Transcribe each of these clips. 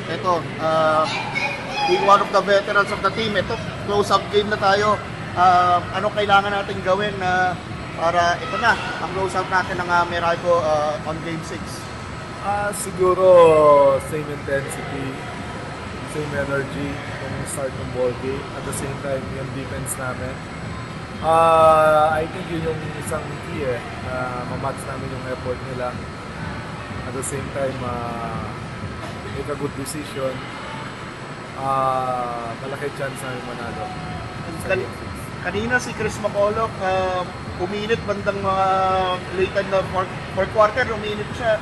ito, being one of the veterans of the team, ito, close-up game na tayo. Ano kailangan natin gawin para ito na, ang close-up natin ng Meralco on Game 6? Siguro same intensity, same energy kung start ng ball game. At the same time, yung defense namin. I think yun yung isang key ma-match namin yung effort nila. At the same time, make a good decision. Malaki chance namin manalo. Kanina si Chris Macolok, uminit bandang mga late na fourth quarter, uminit siya.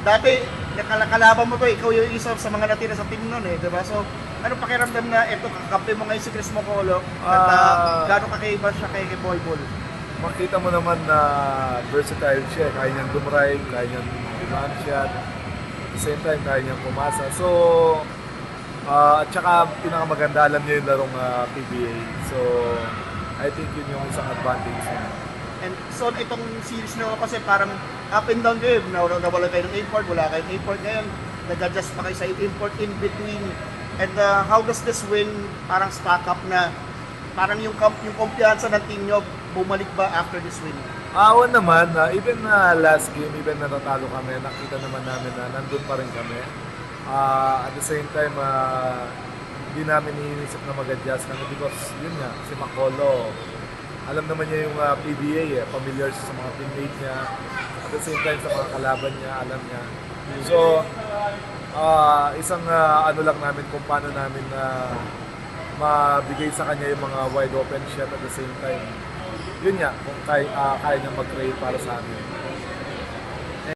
Dati, nakalaban mo to, ikaw yung isa sa mga natira sa team nun diba? So, ano pakiramdam na ito, kakampi mo ngayon si Chris Macolok at gano'ng kakaiba siya kay Boy Ball? Makita mo naman na versatile siya. Kaya niyang dumrive, kaya niyang demand shot. At the same time, kaya niyang pumasa. So, at saka pinakamaganda, alam niya yung larong PBA. So, I think yun yung isang advantage niya. And so, itong series na kasi parang up and down game. Nawala kayo ng import, wala kayong import ngayon. Nag-adjust pa kayo sa import in between. And how does this win parang stack up na parang yung kumpiyansa ng team nyo bumalik ba after this win? Oo naman, even last game, even natatalo kami, nakita naman namin na nandun pa rin kami. At the same time, hindi namin iniisip na mag-adjust kami because yun nga, si Macolo, alam naman niya yung PBA, familiar siya sa mga teammate niya. At the same time, sa mga kalaban niya, alam niya. So, isang ano lang namin kung paano namin mabigay sa kanya yung mga wide open shot at the same time. Yun nga, kung kaya niya mag-create para sa amin.